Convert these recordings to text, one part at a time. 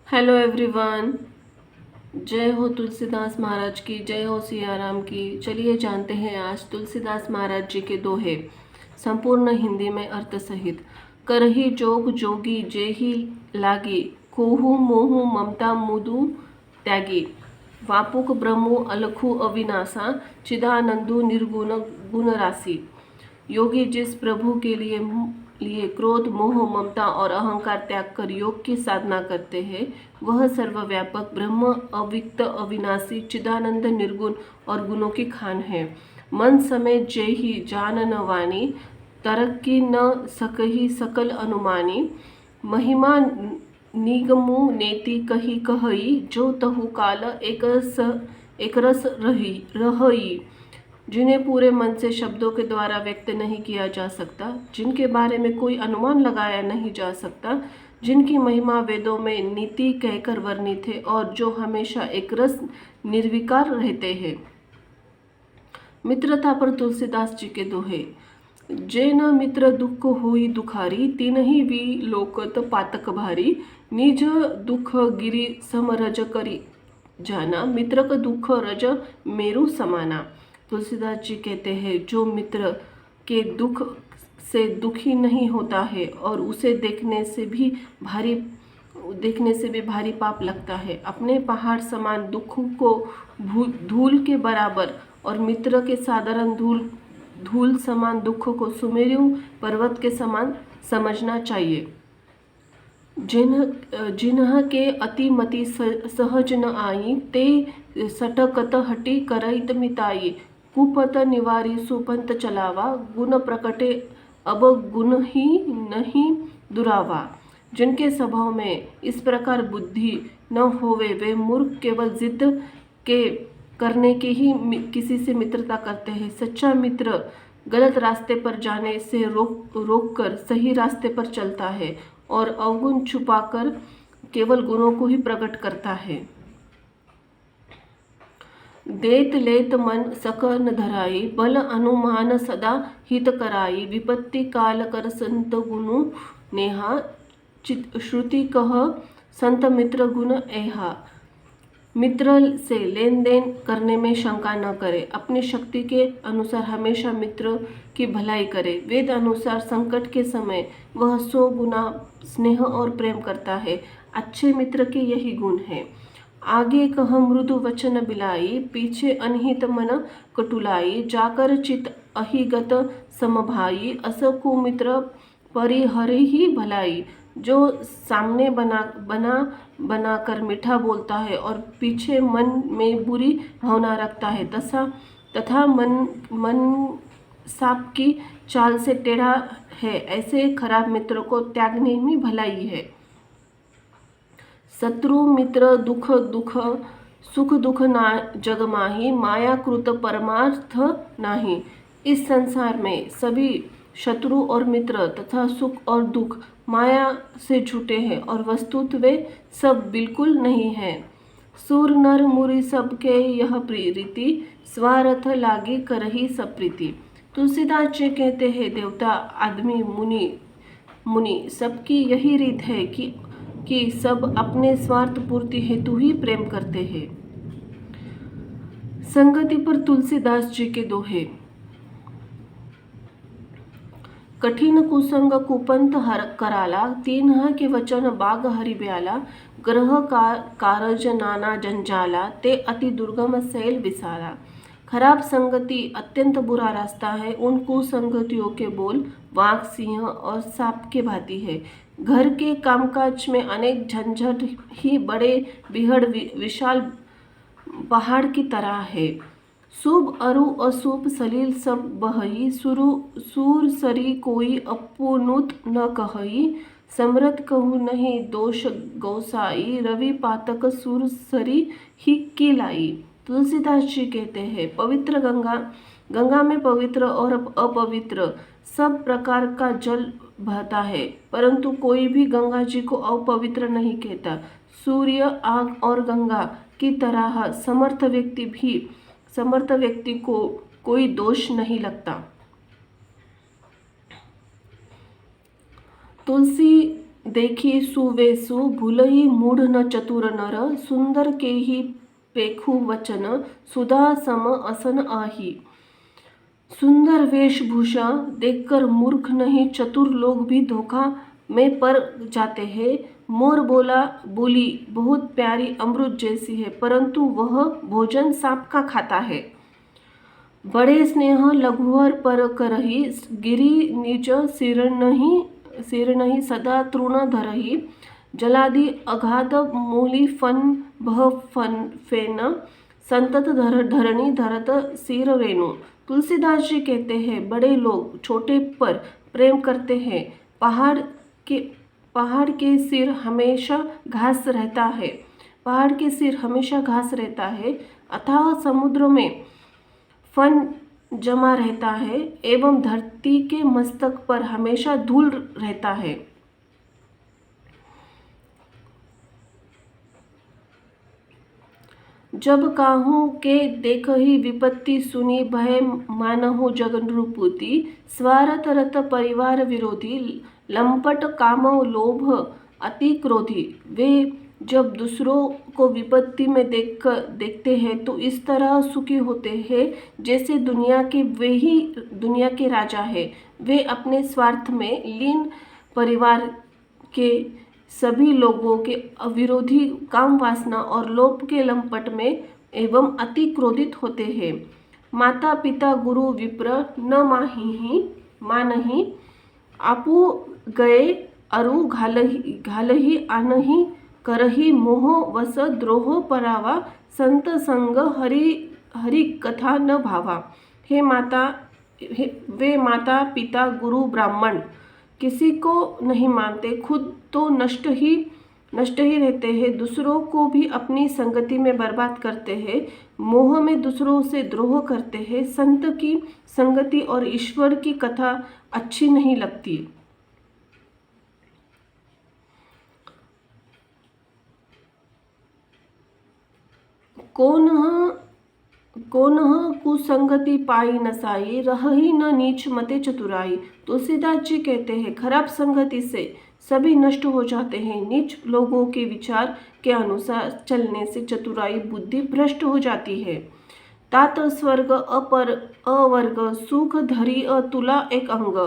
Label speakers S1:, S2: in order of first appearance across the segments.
S1: Hello everyone. जय हो तुलसीदास महाराज की, जय हो सियाराम की। चलिए जानते हैं आज तुलसीदास महाराज जी के दोहे संपूर्ण हिंदी में अर्थ सहित। करही जोग जोगी जेहि लागी, कोहु मोहु ममता मुदु त्यागी। वापुक ब्रह्मु अलखु अविनाशा, चिदानंदु निर्गुण गुण राशि। योगी जिस प्रभु के लिए क्रोध मोह ममता और अहंकार त्याग कर योग की साधना करते हैं, वह सर्वव्यापक ब्रह्म अविक्त अविनाशी चिदानंद निर्गुण और गुणों की खान है। मन समेत जय ही जान न वानी, तरक्की न सकही सकल अनुमानी। महिमा निगमु नेति कही कहई, जो तहु काल एकरस रहई। जिन्हें पूरे मन से शब्दों के द्वारा व्यक्त नहीं किया जा सकता, जिनके बारे में कोई अनुमान लगाया नहीं जा सकता, जिनकी महिमा वेदों में नीति कहकर वर्णित है और जो हमेशा एक रस निर्विकार रहते हैं। मित्रता पर तुलसीदास जी के दोहे। जे न मित्र दुख हुई दुखारी, तीनही भी लोकत पातक भारी। निज दुख गिरी सम रज करी जाना, मित्र का दुख रज मेरु समाना। तुलसीदास जी कहते हैं, जो मित्र के दुख से दुखी नहीं होता है और उसे देखने से भी भारी पाप लगता है, अपने पहाड़ समान दुख को धूल के बराबर और मित्र के साधारण धूल समान दुख को सुमेरु पर्वत के समान समझना चाहिए। जिन्ह के अति मति सहज न आई, ते सटकत हटी करइत मिताई। कुपत निवारी सुपंत चलावा, गुण प्रकटे अब गुण ही नहीं दुरावा। जिनके स्वभाव में इस प्रकार बुद्धि न होवे, वे मूर्ख केवल जिद के करने के ही किसी से मित्रता करते हैं। सच्चा मित्र गलत रास्ते पर जाने से रोक कर सही रास्ते पर चलता है और अवगुण छुपाकर केवल गुणों को ही प्रकट करता है। देत लेत मन सक न धराई, बल अनुमान सदा हित कराई। विपत्ति काल कर संत गुनु नेहा, श्रुति कह संत मित्र गुण एहा। मित्र से लेन देन करने में शंका न करे, अपनी शक्ति के अनुसार हमेशा मित्र की भलाई करे। वेद अनुसार संकट के समय वह 100 गुना स्नेह और प्रेम करता है। अच्छे मित्र के यही गुण है। आगे कह मृदु वचन बिलाई, पीछे अनहित मन कटुलाई। जाकर चित अहिगत समभाई, अस कुमित्र परिहर ही भलाई। जो सामने बना कर मीठा बोलता है और पीछे मन में बुरी भावना रखता है, तथा मन सांप की चाल से टेढ़ा है, ऐसे खराब मित्र को त्यागने में भलाई है। शत्रु मित्र सुख दुख ना जग माही, माया कृत परमार्थ नाही। इस संसार में सभी शत्रु और मित्र तथा सुख और दुख माया से झूठे हैं और वस्तुतः वे सब बिल्कुल नहीं हैं। सुर नर मुरि सबके यह प्रीति, स्वार्थ लागी करही सब प्रीति। तुलसीदास जी कहते हैं, देवता आदमी मुनि सबकी यही रीत है कि सब अपने स्वार्थ पूर्ति हेतु ही प्रेम करते हैं। संगति पर तुलसीदास जी के दोहे। कठिन कुसंग कुपंथ कराला, तीन्ह के वचन बाग हरि ब्याला। ग्रह कारज नाना जंजाला, ते अति दुर्गम शैल विशाला। खराब संगति अत्यंत बुरा रास्ता है। उन कुसंगतियों के बोल वाघ सिंह और सांप के भांति है। घर के कामकाज में अनेक झंझट ही बड़े बिहड़ विशाल पहाड़ की तरह है। शुभ अरु अशुभ सलील सब बहई, सूर सरी कोई अपुनुत न कहई। समरथ कहू नहीं दोष गौसाई, रवि पातक सूर सरी ही की लाई। तुलसीदास जी कहते हैं, पवित्र गंगा में पवित्र और अपवित्र सब प्रकार का जल बहता है, परंतु कोई भी गंगा जी को अपवित्र नहीं कहता। सूर्य, आग और गंगा की तरह समर्थ व्यक्ति को कोई दोष नहीं लगता। तुलसी देखी सुवेसु भूलही मूढ़ न चतुर नर, सुंदर के ही पेखु वचन सुधा सम असन आही। सुंदर वेशभूषा देखकर मूर्ख नहीं चतुर लोग भी धोखा में पड़ जाते हैं। मोर बोला बोली बहुत प्यारी अमृत जैसी है, परंतु वह भोजन सांप का खाता है। बड़े स्नेह लघुवर पर करही, गिरी निज सिर नहीं सदा तृण धरही। जलादि अगाध मूली फन भव फन फेन, संतत धरणी धरत सिर रेणु। तुलसीदास जी कहते हैं, बड़े लोग छोटे पर प्रेम करते हैं। पहाड़ के सिर हमेशा घास रहता है। पहाड़ के सिर हमेशा घास रहता है। अथाह समुद्र में फन जमा रहता है एवं धरती के मस्तक पर हमेशा धूल रहता है। जब काहू के देखही विपत्ति सुनी, भय मानहु जग नृपूति। स्वार्थ रत परिवार विरोधी, लंपट काम लोभ अति क्रोधी। वे जब दूसरों को विपत्ति में देखते हैं तो इस तरह सुखी होते हैं जैसे दुनिया के राजा है। वे अपने स्वार्थ में लीन परिवार के सभी लोगों के अविरोधी काम वासना और लोभ के लंपट में एवं अति क्रोधित होते हैं। माता पिता गुरु विप्र न मानही, आपू गए अरु घालही आनही। करही मोह वस द्रोह परावा, संत संग हरि कथा न भावा। वे माता पिता गुरु ब्राह्मण किसी को नहीं मानते, खुद तो नष्ट ही रहते हैं, दूसरों को भी अपनी संगति में बर्बाद करते हैं। मोह में दूसरों से द्रोह करते हैं। संत की संगति और ईश्वर की कथा अच्छी नहीं लगती। कौन कुसंगति पाई नसाई, रहही न नीच मते चतुराई। तुलसीदास जी कहते हैं, खराब संगति से सभी नष्ट हो जाते हैं। नीच लोगों के विचार के अनुसार चलने से चतुराई बुद्धि भ्रष्ट हो जाती है। तात स्वर्ग अपर अवर्ग, सुख धरी अतुला एक अंग।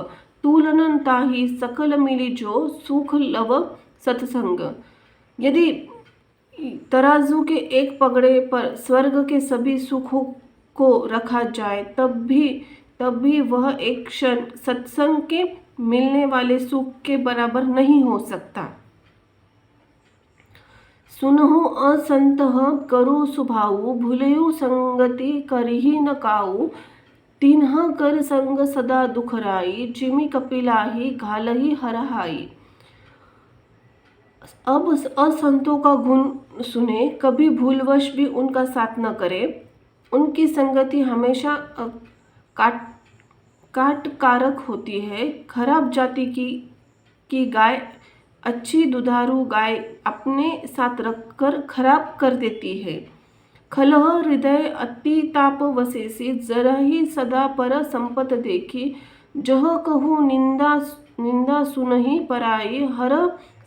S1: तुलन ताही सकल मिली जो, सुख लव सत्संग। यदि तराजू के एक पगड़े पर स्वर्ग के सभी सुखों को रखा जाए तब भी वह एक क्षण सत्संग के मिलने वाले सुख के बराबर नहीं हो सकता। सुनहु असंतः करु सुभाऊ, भूलयु संगति करही न काऊ। तिन्ह कर संग सदा दुखराई, जिमि कपिलाही घालही हरहाई। अब असंतों का गुण सुने, कभी भूलवश भी उनका साथ न करे। उनकी संगति हमेशा काटकारक होती है। खराब जाति की गाय अच्छी दुधारू गाय अपने साथ रखकर खराब कर देती है। खलह हृदय अति ताप वसेसी, जरहि सदा पर संपत देखी। जह कहूँ निंदा सुनहि पराई, हर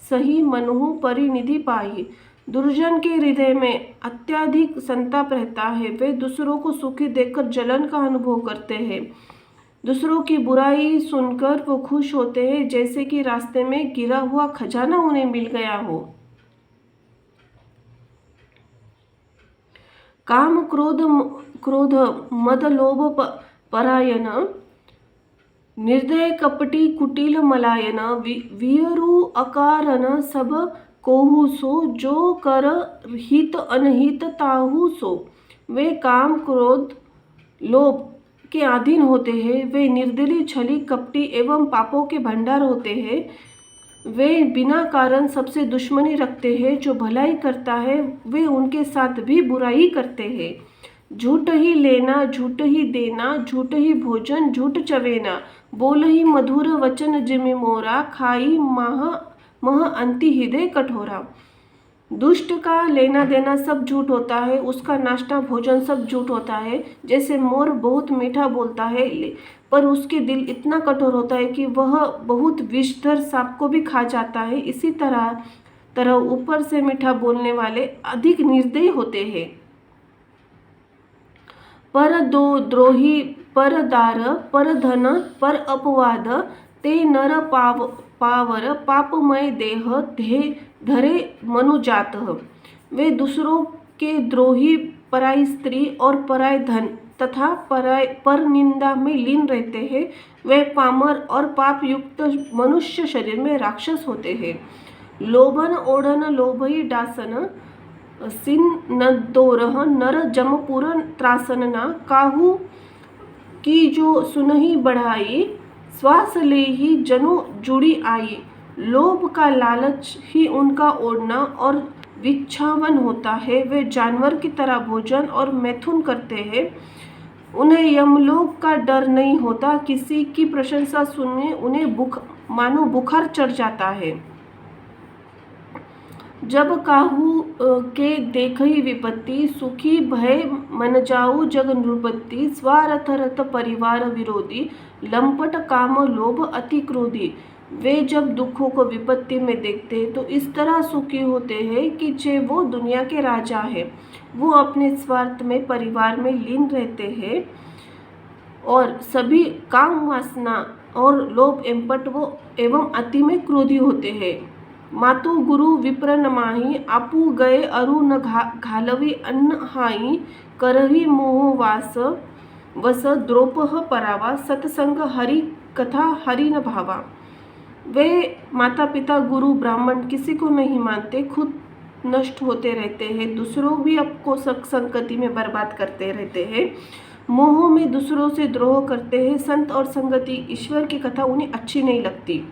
S1: सही मनहु परिनिधि पाई। दुर्जन के हृदय में अत्यधिक संताप रहता है। वे दूसरों को सुखी देखकर जलन का अनुभव करते हैं। दूसरों की बुराई सुनकर वो खुश होते हैं जैसे कि रास्ते में गिरा हुआ खजाना उन्हें मिल गया हो। काम क्रोध मद लोभ परायण, निर्दय कपटी कुटिल मलायन। वीरु अकारण सब कोहु सो, जो कर हित अनहित ताहु सो। वे काम क्रोध लोभ के अधीन होते हैं। वे निर्दयी छली कपटी एवं पापों के भंडार होते हैं। वे बिना कारण सबसे दुश्मनी रखते हैं। जो भलाई करता है वे उनके साथ भी बुराई करते हैं। झूठ ही लेना झूठ ही देना, झूठ ही भोजन झूठ चवेना। बोल ही मधुर वचन जिमि मोरा, खाई मह अंति हृदय कठोरा। दुष्ट का लेना देना सब झूठ होता है, उसका नाश्ता भोजन सब झूठ होता है। जैसे मोर बहुत मीठा बोलता है पर उसके दिल इतना कठोर होता है कि वह बहुत विषधर सांप को भी खा जाता है, इसी तरह तरह ऊपर से मीठा बोलने वाले अधिक निर्दयी होते हैं। पर दो द्रोही, पर दार, पर धन, पर अपवाद, ते नर पावर पापमय देह धरे मनुजात। वे दूसरों के द्रोही, पराई स्त्री और पराय धन तथा पर निंदा में लीन रहते हैं। वे पामर और पाप युक्त मनुष्य शरीर में राक्षस होते हैं। लोभन ओढ़न लोभई डासन, सिन न दोरह नर जमपुर त्रासन ना, काहू की जो सुनही बढ़ाई, श्वास ले ही जनु जुड़ी आई। लोभ का लालच ही उनका ओढ़ना और विच्छावन होता है। वे जानवर की तरह भोजन और मैथुन करते हैं। उन्हें यमलोक का डर नहीं होता। किसी की प्रशंसा सुनने उन्हें मानो बुखार चढ़ जाता है। जब काहू के देखई विपत्ति, सुखी भय मन जाऊ जग नृपति। स्वार्थ रथ परिवार विरोधी, लंपट काम लोभ अति क्रोधी। वे जब दुखों को विपत्ति में देखते हैं तो इस तरह सुखी होते हैं कि जे वो दुनिया के राजा है। वो अपने स्वार्थ में परिवार में लीन रहते हैं और सभी काम वासना और लोभ एवं अति में क्रोधी होते हैं। मातु गुरु विप्र न माही, आपू गए अरु न घालवी अन्न हाई। करही मोह वास वस द्रोपह परावा, सत्संग हरि कथा हरि न भावा। वे माता पिता गुरु ब्राह्मण किसी को नहीं मानते, खुद नष्ट होते रहते हैं, दूसरों भी आपको संगति में बर्बाद करते रहते हैं, मोह में दूसरों से द्रोह करते हैं। संत और संगति ईश्वर की कथा उन्हें अच्छी नहीं लगती।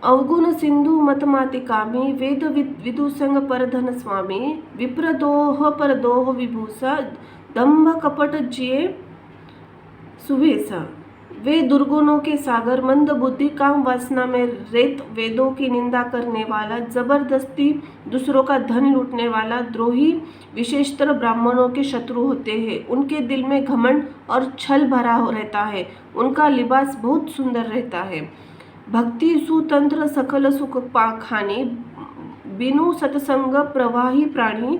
S1: अवगुण सिंधु मतमाति कामी, वेद विदुसंग पर धन स्वामी। विप्रदोह पर दोह विभूषा, दंभ कपट जिए सुवेशा। वे दुर्गुणों के सागर, मंद बुद्धि, काम वासना में रेत, वेदों की निंदा करने वाला, जबरदस्ती दूसरों का धन लूटने वाला, द्रोही, विशेषतर ब्राह्मणों के शत्रु होते हैं। उनके दिल में घमंड और छल भरा रहता है। उनका लिबास बहुत सुंदर रहता है। भक्ति सुतंत्र सकल सुख खानी, बिनु सतसंग प्रवाही प्राणी।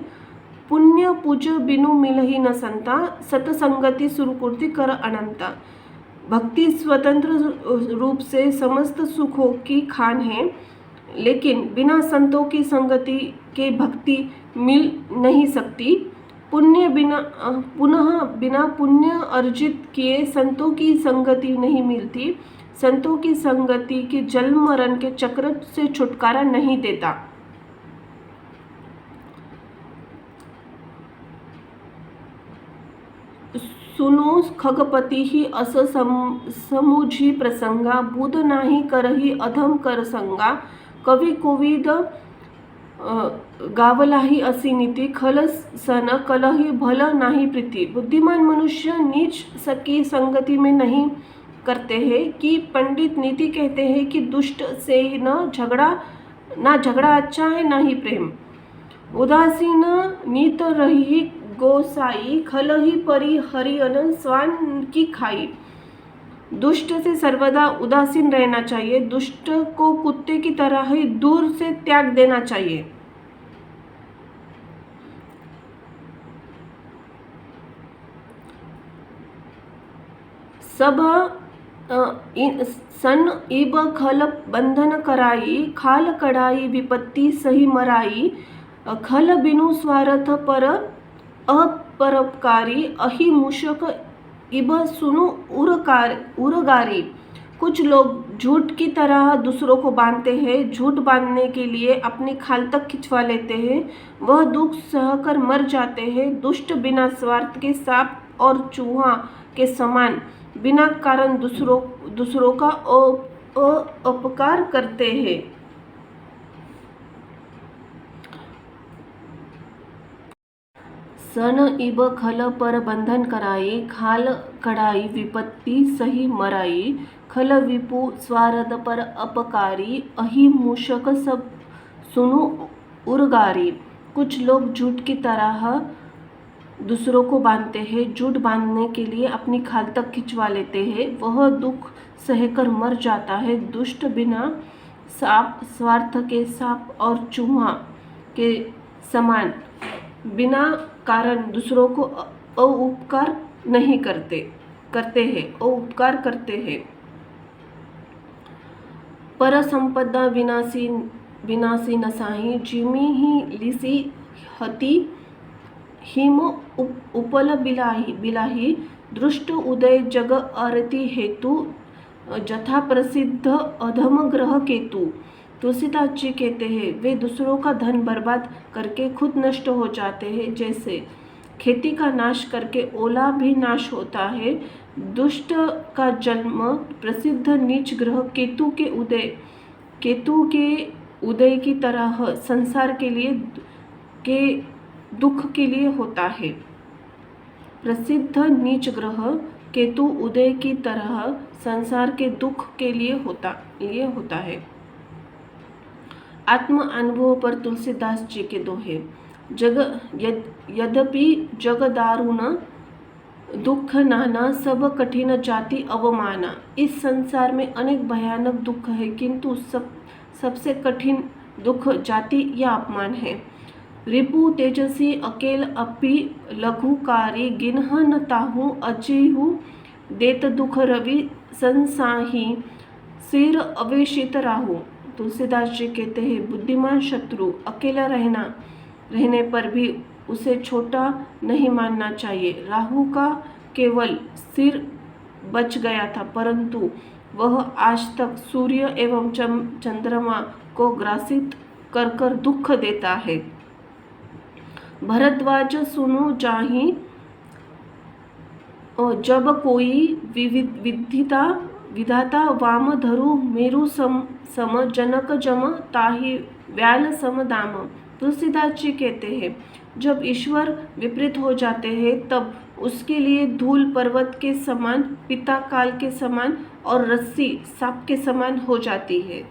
S1: पुण्य पूज बिनु मिलही न संता, सतसंगति सुरकुर्ति कर अनंता। भक्ति स्वतंत्र रूप से समस्त सुखों की खान है, लेकिन बिना संतों की संगति के भक्ति मिल नहीं सकती। बिना पुण्य अर्जित किए संतों की संगति नहीं मिलती। संतों की संगति के जन्म मरण के चक्र से छुटकारा नहीं देता। सुनो खगपति ही अस समुझी प्रसंगा, बुध नाही करही अधम कर संगा। कवी कोविद गावलाही असी नीति, खल सन कलही भल नाही प्रीति। बुद्धिमान मनुष्य नीच की संगति में नहीं करते हैं कि पंडित नीति कहते हैं कि दुष्ट से ना झगड़ा अच्छा है ना ही प्रेम। उदासीन नीत रही गोसाई, खल ही परी हरियन स्वान की खाई। दुष्ट से सर्वदा उदासीन रहना चाहिए। दुष्ट को कुत्ते की तरह ही दूर से त्याग देना चाहिए। सब सन इब खल बंधन कराई, खाल कढ़ाई विपत्ति सही मराई। खल बिनु स्वार्थ पर अपरोपकारी, अहि मूषक इब सुनु उरगारी। कुछ लोग झूठ की तरह दूसरों को बांधते हैं, झूठ बांधने के लिए अपनी खाल तक खिंचवा लेते हैं, वह दुख सहकर मर जाते हैं। दुष्ट बिना स्वार्थ के सांप और चूहा के समान बिना कारण दूसरों का अपकार करते हैं। सन इब खल पर बंधन कराई, खाल कढ़ाई विपत्ति सही मराई, खल विपु स्वारद पर अपकारी, अहि मूषक सब सुनु उर्गारी। कुछ लोग जूट की तरह दूसरों को बांधते हैं, जूट बांधने के लिए अपनी खाल तक खिंचवा लेते हैं, वह दुख सहकर मर जाता है। दुष्ट बिना साप, स्वार्थ के साप और चूहा के समान बिना कारण दूसरों को उपकार नहीं करते हैं। पर संपदा विनाशी नसाही, जिमी ही लिसी हती हिम उपल बिलाही, दृष्ट उदय जग आरती हेतु, जथा प्रसिद्ध अधम ग्रह केतु। तुलसीदास जी कहते हैं, वे दूसरों का धन बर्बाद करके खुद नष्ट हो जाते हैं, जैसे खेती का नाश करके ओला भी नाश होता है। दुष्ट का जन्म प्रसिद्ध नीच ग्रह केतु के उदय की तरह संसार के दुख के लिए होता है। प्रसिद्ध नीच ग्रह केतु उदय की तरह संसार के दुख के लिए होता है। आत्म अनुभव पर तुलसीदास जी के दोहे। यद्यपि जग दारुण दुख नाना, सब कठिन जाति अवमाना। इस संसार में अनेक भयानक दुख है, किंतु सबसे कठिन दुख जाति या अपमान है। रिपु तेजसी अकेल अपि लघुकारी, गिनह न ताहू अजेहु, देत दुख रवि संसाही, सिर अवेशित राहु। तुलसीदास जी कहते हैं, बुद्धिमान शत्रु अकेला रहने पर भी उसे छोटा नहीं मानना चाहिए। राहु का केवल सिर बच गया था, परंतु वह आज तक सूर्य एवं चंद्रमा को ग्रासित कर दुख देता है। भरद्वाज सुनु जाहि, जब कोई विधाता वाम धरु, मेरु सम जनक जम, ताहि व्याल सम दाम। तुलसीदास जी कहते हैं, जब ईश्वर विपरीत हो जाते हैं तब उसके लिए धूल पर्वत के समान, पिता काल के समान और रस्सी सांप के समान हो जाती है।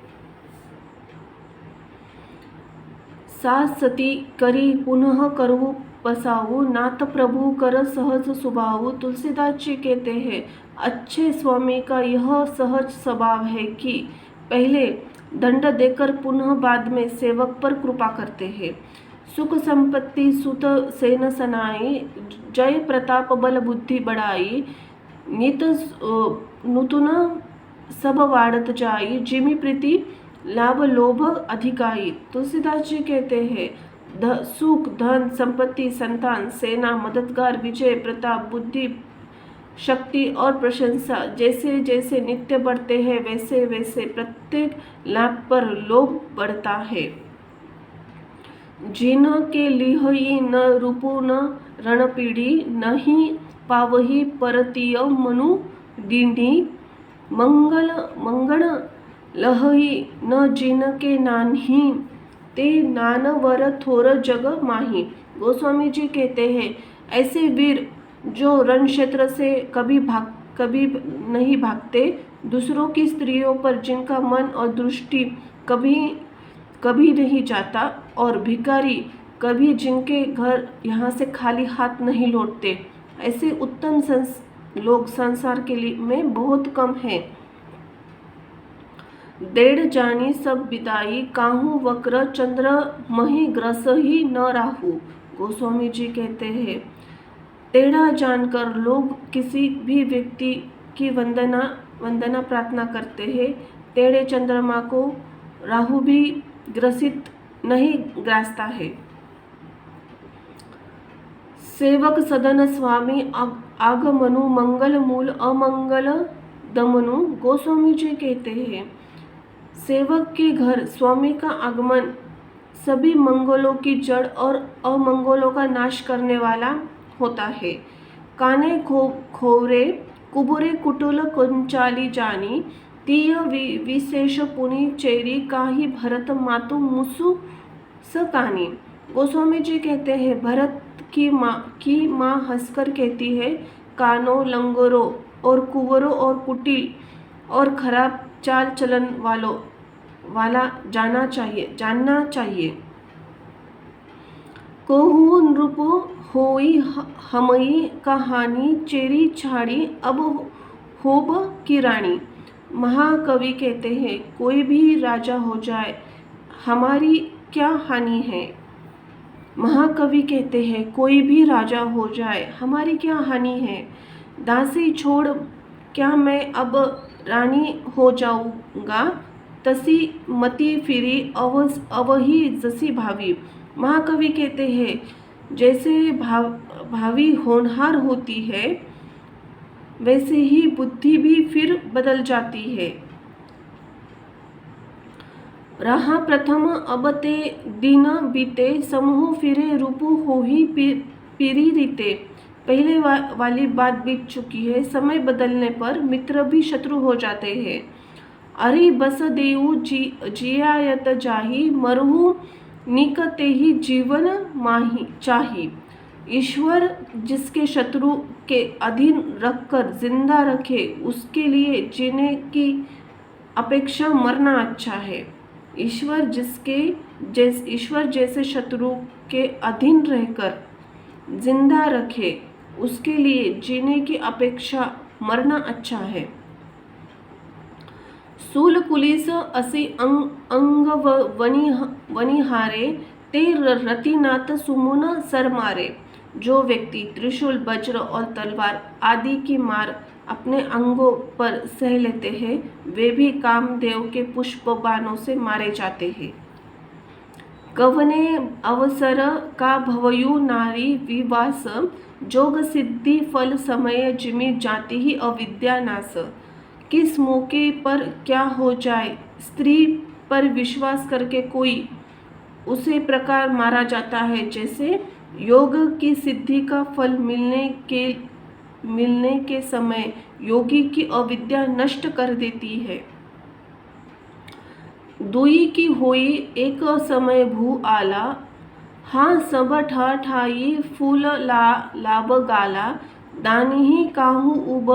S1: सास सती करी पुनः करहु पसाऊ, नाथ प्रभु कर सहज सुभाऊ। तुलसीदास जी कहते हैं, अच्छे स्वामी का यह सहज स्वभाव है कि पहले दंड देकर पुनः बाद में सेवक पर कृपा करते हैं। सुख संपत्ति सुत सेन सनाई, जय प्रताप बल बुद्धि बढ़ाई, नित नूतन सब वाड़त जाई, जिमि प्रीति लाभ लोभ अधिकाई। तुलसीदास जी कहते हैं, सुख, धन, संपत्ति, संतान, सेना, मददगार, विजय, प्रताप, बुद्धि, शक्ति और प्रशंसा जैसे जैसे नित्य बढ़ते हैं, वैसे वैसे प्रत्येक लाभ पर लोभ बढ़ता है। जिन के लिहई न रूपु न रणपीढ़ी, नहीं पावही परतीय मनु दींडी, मंगण लहई न जिन के नान्ही, ते नानवर थोर जग माही। गोस्वामी जी कहते हैं, ऐसे वीर जो रण क्षेत्र से कभी नहीं भागते, दूसरों की स्त्रियों पर जिनका मन और दृष्टि कभी नहीं जाता, और भिखारी कभी जिनके घर यहाँ से खाली हाथ नहीं लौटते, ऐसे उत्तम लोग संसार के लिए में बहुत कम हैं। डेढ़ जानी सब बिदाई, काहू वक्र चंद्र मही ग्रस ही न राहु। गोस्वामी जी कहते हैं, टेढ़ा जानकर लोग किसी भी व्यक्ति की वंदना प्रार्थना करते हैं। टेढ़े चंद्रमा को राहु भी ग्रसित नहीं ग्रासता है। सेवक सदन स्वामी आगमनु, मंगल मूल अमंगल दमनु। गोस्वामी जी कहते हैं, सेवक के घर स्वामी का आगमन सभी मंगलों की जड़ और अमंगलों का नाश करने वाला होता है। काने खोरे कुबुरे कुटुल कुंचाली जानी, तीय विशेष पुनि चेरी, काही भरत मातु मुसु सकानी। गोस्वामी जी कहते हैं, भरत की माँ हंसकर कहती है, कानों, लंगड़ों और कुंवरों और कुटिल और खराब चाल चलन वाला जानना चाहिए। कहूँ नृप होई हमई कहानी, चेरी छाड़ी अब होब की रानी। महाकवि कहते हैं, कोई भी राजा हो जाए हमारी क्या हानि है। महाकवि कहते हैं, कोई भी राजा हो जाए हमारी क्या हानि है। दासी छोड़ क्या मैं अब रानी हो जाऊंगा, तसी मती फिरी अवही जसी भावी। महाकवि कहते हैं, जैसे भावी होनहार होती है वैसे ही बुद्धि भी फिर बदल जाती है। रहा प्रथम अब ते दिन बीते, समूह फिरे रूप होही पीरी रीते। पहले वाली बात बीत चुकी है, समय बदलने पर मित्र भी शत्रु हो जाते हैं। अरे बस देऊ जियायत जाही, मरहु निकते ही जीवन माही चाही। ईश्वर जिसके शत्रु के अधीन रखकर जिंदा रखे, उसके लिए जीने की अपेक्षा मरना अच्छा है। ईश्वर जैसे शत्रु के अधीन रहकर जिंदा रखे, उसके लिए जीने की अपेक्षा मरना अच्छा है। सूल कुलिस असी अंग वनिहारे, ते रतिनाथ सुमुन सर मारे। जो व्यक्ति त्रिशूल, वज्र और तलवार आदि की मार अपने अंगों पर सह लेते हैं, वे भी कामदेव के पुष्प बाणों से मारे जाते हैं। कवने अवसर का भवयु नारी विवास, जोग सिद्धि फल समय जिमि जाति ही अविद्या नाश। किस मौके पर क्या हो जाए, स्त्री पर विश्वास करके कोई उसे प्रकार मारा जाता है, जैसे योग की सिद्धि का फल मिलने के समय योगी की अविद्या नष्ट कर देती है। दुई की होई एक समय भू आला, हाँ सब ठाई फूल लाभ गाला। दानिही काहू उब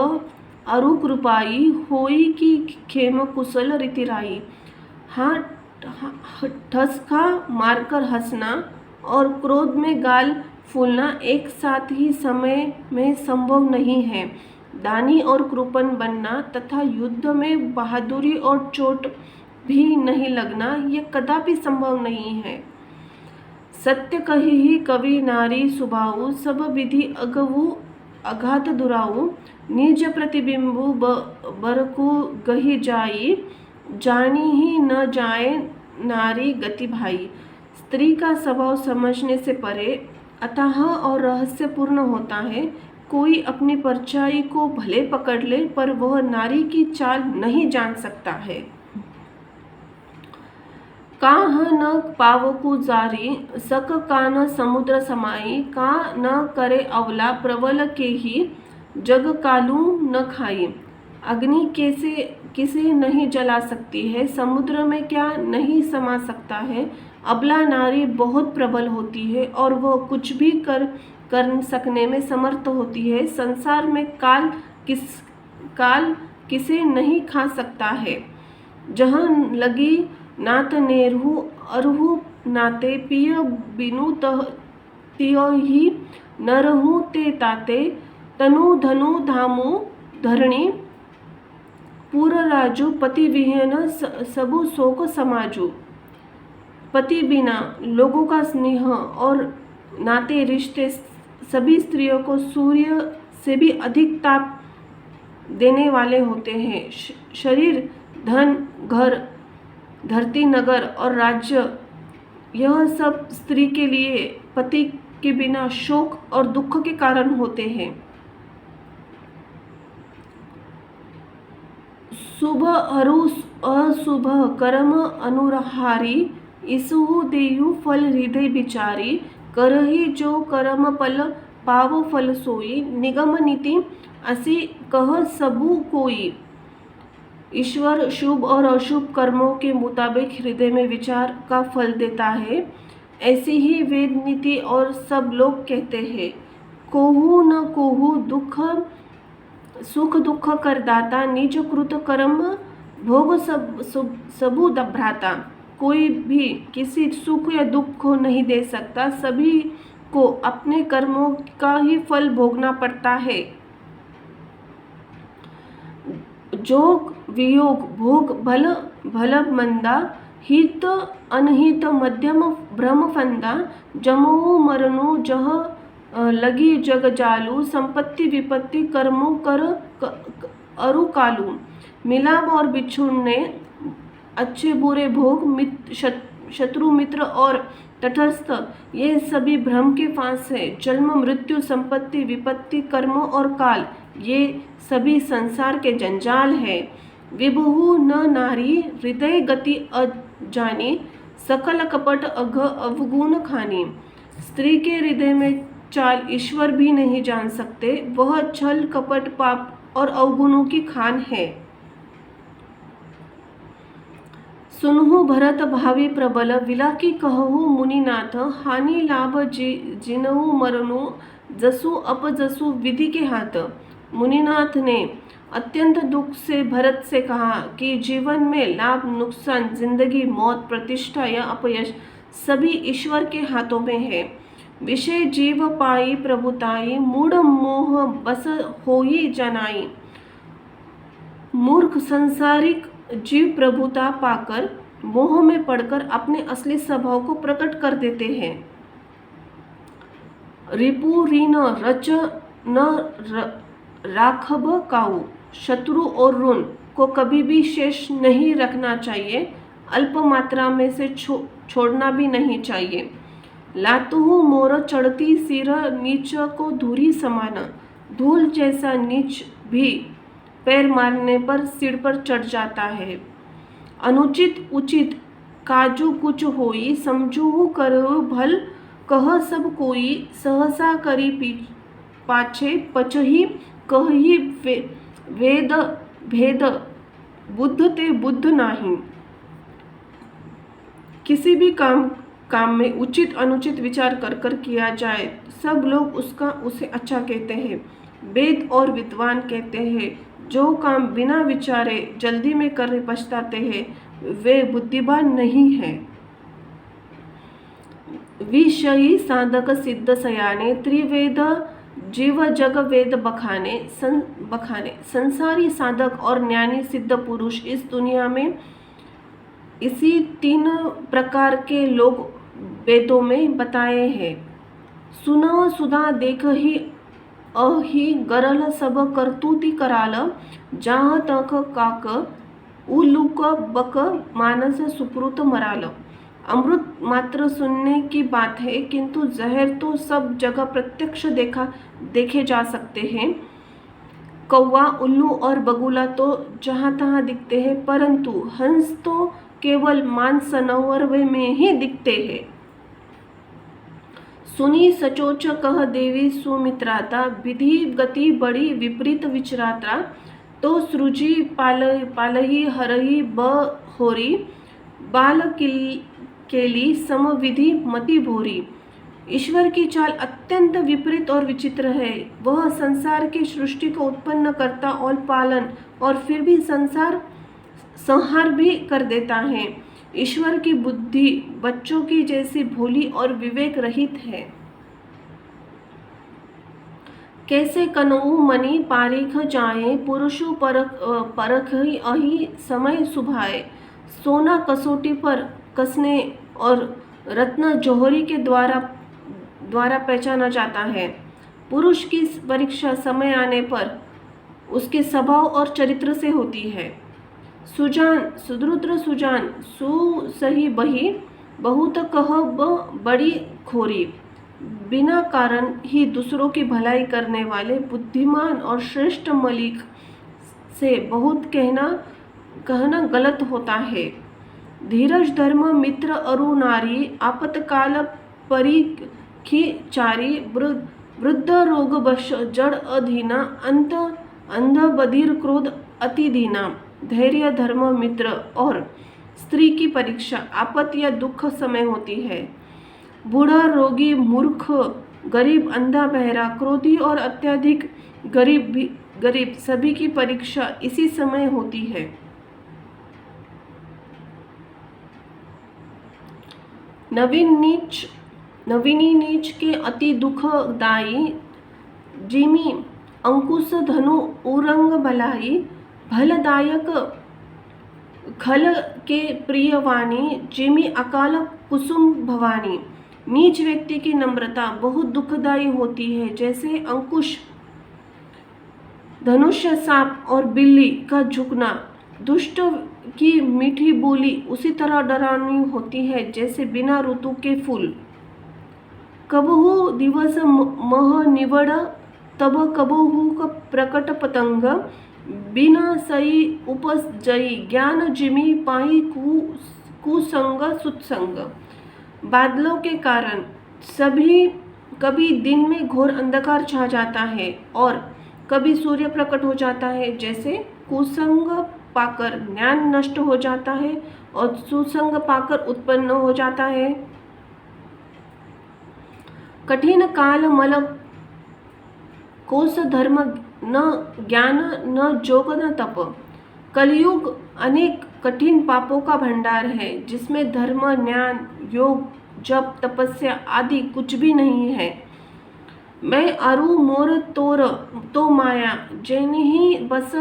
S1: अरु कृपाई, होई की खेम कुशल रीतिराई। हाँ ठसका मारकर हंसना और क्रोध में गाल फूलना एक साथ ही समय में संभव नहीं है। दानी और कृपण बनना तथा युद्ध में बहादुरी और चोट भी नहीं लगना, यह कदापि संभव नहीं है। सत्य कही ही कवि नारी सुभाऊ, सब विधि अगवु अघात दुराऊ। निज प्रतिबिंबु बरकु गही जाई, जानी ही न जाए नारी गति भाई। स्त्री का स्वभाव समझने से परे अथाह और रहस्यपूर्ण होता है। कोई अपनी परछाई को भले पकड़ ले, पर वह नारी की चाल नहीं जान सकता है। काह न पावकु जारी, सक कान समुद्र समाई। का न करे अवला, प्रबल के ही जग कालू न खाई। अग्नि किसे नहीं जला सकती है, समुद्र में क्या नहीं समा सकता है। अबला नारी बहुत प्रबल होती है और वह कुछ भी कर सकने में समर्थ होती है। संसार में काल किसे नहीं खा सकता है। जहाँ लगी नात नेरहु अरहु नाते, पिय बिनु तियहि नरहु ते ताते। तनु धनु धामु धरणी, पूर राजू पति विहीन सबु शोक समाजू। पति बिना लोगों का स्नेह और नाते रिश्ते सभी स्त्रियों को सूर्य से भी अधिक ताप देने वाले होते हैं। शरीर, धन, घर, धरती, नगर और राज्य, यह सब स्त्री के लिए पति के बिना शोक और दुख के कारण होते हैं। शुभ अरु अशुभ कर्म अनुहारी, इसहु देयु फल हृदय विचारी। करहि जो कर्म फल पाव फल सोई, निगम नीति असी कह सबु कोई। ईश्वर शुभ और अशुभ कर्मों के मुताबिक हृदय में विचार का फल देता है। ऐसी ही वेद नीति और सब लोग कहते हैं। कोहु न कोहु दुख सुख दुख करदाता, निज कृत कर्म भोग सबु भ्राता। कोई भी किसी सुख या दुख को नहीं दे सकता, सभी को अपने कर्मों का ही फल भोगना पड़ता है। जोग वियोग भोग भल भल मंदा, हित अनहित मध्यम भ्रम फंदा। जमो मरनु जह लगी जग जालू, संपत्ति विपत्ति कर्मों कर अरु कालू। मिलाप और बिछुड़ने, अच्छे बुरे भोग, शत्रु मित्र और तटस्थ, ये सभी भ्रम के फांस है। जन्म मृत्यु संपत्ति विपत्ति कर्म और काल, ये सभी संसार के जंजाल है। विभु न नारी हृदय गति अजानी, सकल कपट अघ अवगुण खानी। स्त्री के हृदय में चाल ईश्वर भी नहीं जान सकते, वह छल कपट पाप और अवगुणों की खान है। सुनहु भरत भावी प्रबल, विलाकी कहु मुनिनाथ। हानि लाभ जिनहु मरनु, जसु अपजसु विधि के हाथ। मुनिनाथ ने अत्यंत दुख से भरत से कहा कि जीवन में लाभ नुकसान, जिंदगी मौत, प्रतिष्ठा या अपयश सभी ईश्वर के हाथों में है। विषय जीव पाई प्रभुताई, मूढ़ मोह बस होई जनाई। मूर्ख सांसारिक जीव प्रभुता पाकर मोह में पड़कर अपने असली स्वभाव को प्रकट कर देते हैं। रिपु ऋण रच न राखब काऊ, शत्रु और ऋण को कभी भी शेष नहीं रखना चाहिए, अल्प मात्रा में से छोड़ना भी नहीं चाहिए। लातुहु मोर चढ़ती सिर, नीच को धूरी समान। धूल जैसा नीच भी पैर मारने पर सिर पर चढ़ जाता है। अनुचित उचित काजू कुछ होई, समझू करहु भल कह सब कोई। सहसा करी पाछे पचही, कही वेद भेद बुद्ध ते बुद्ध नाही। किसी भी काम में उचित अनुचित विचार कर कर किया जाए, सब लोग उसे अच्छा कहते हैं। वेद और विद्वान कहते हैं, जो काम बिना विचारे जल्दी में करने पछताते हैं, वे बुद्धिमान नहीं हैं। विषयी साधक सिद्ध सयाने, त्रिवेद जीव जग वेद बखाने। संसारी साधक और ज्ञानी सिद्ध पुरुष इस दुनिया में इसी 3 प्रकार के लोग वेदों में बताए हैं। सुनह सुधा देख ही अहि गरल, सब करतूति कराल। जाह तक काक उलूक बक, मानस सुकृत मराल। अमृत मात्र सुनने की बात है, किंतु जहर तो सब जगह प्रत्यक्ष देखे जा सकते हैं। कौवा उल्लू और बगुला तो जहाँ तहाँ दिखते हैं, परंतु हंस तो केवल मांस सरोवर में ही दिखते हैं। सुनी सचोच कह देवी सुमित्राता, विधि गति बड़ी विपरीत विचरात्रा। तो सृजी पालही हरही बहोरी, बाल केली समविधि मति भोरी। ईश्वर की चाल अत्यंत विपरीत और विचित्र है। वह संसार की सृष्टि को उत्पन्न करता और पालन और फिर भी संहार भी कर देता है। ईश्वर की बुद्धि बच्चों की जैसी भोली और विवेक रहित है। कैसे कनऊ मणि पारिख जाए, पुरुषु परख अहि समय सुभाए। सोना कसौटी पर कसने और रत्न जौहरी के द्वारा पहचाना जाता है। पुरुष की परीक्षा समय आने पर उसके स्वभाव और चरित्र से होती है। सुजान सुद्रुद्र सुजान सही बही, बहुत कहब बड़ी खोरी। बिना कारण ही दूसरों की भलाई करने वाले बुद्धिमान और श्रेष्ठ मलिक से बहुत कहना गलत होता है। धीरज धर्म मित्र अरु नारी, आपतकाल परिखी चारी। वृद्ध रोग बश जड़ अधीना, अंध बधिर क्रोध अति दीना। धैर्य धर्म मित्र और स्त्री की परीक्षा आपत्ति या दुख समय होती है। बूढ़ा, रोगी, मूर्ख, गरीब, अंधा, बहरा, क्रोधी और अत्यधिक गरीब सभी की परीक्षा इसी समय होती है। नवीनी नीच के अति दुखदाई, जिमी अंकुश धनु उरंग बलाई, फलदायक खल के प्रिय वाणी, जिमी अकाल कुसुम भवानी। नीच व्यक्ति की नम्रता बहुत दुखदायी होती है, जैसे अंकुश, धनुष्य, सांप और बिल्ली का झुकना। दुष्ट की मीठी बोली उसी तरह डरावनी होती है जैसे बिना ऋतु के फूल। कबहू दिवस मह निवड, तब कबहू प्रकट पतंग, बिना सई उपजई ज्ञान, जिमी पाई कुसंग सुत्संग। बादलों के कारण कभी दिन में घोर अंधकार छा जाता है और कभी सूर्य प्रकट हो जाता है। जैसे कुसंग पाकर ज्ञान नष्ट हो जाता है और सुसंग पाकर उत्पन्न हो जाता है। कठिन काल मल कोस धर्म, न ज्ञान न जोग न तप। कलयुग अनेक कठिन पापों का भंडार है, जिसमें धर्म, ज्ञान, योग, जप, तपस्या आदि कुछ भी नहीं है। मैं अरु मोर तोर तो माया, जिन्हीं बस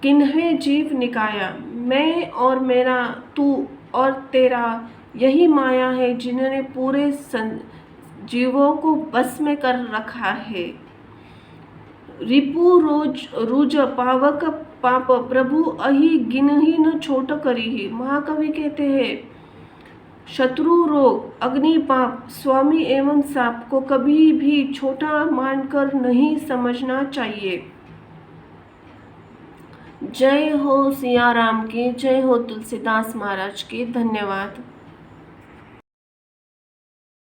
S1: किन्हे जीव निकाया। मैं और मेरा, तू और तेरा, यही माया है जिन्होंने पूरे जीवों को बस में कर रखा है। रिपु रुज पावक पाप, प्रभु अहि गिनहि न छोट करिहि। महाकवि कहते हैं, शत्रु, रोग, अग्नि, पाप, स्वामी एवं साप को कभी भी छोटा मानकर नहीं समझना चाहिए। जय हो सिया राम की, जय हो तुलसीदास महाराज की। धन्यवाद।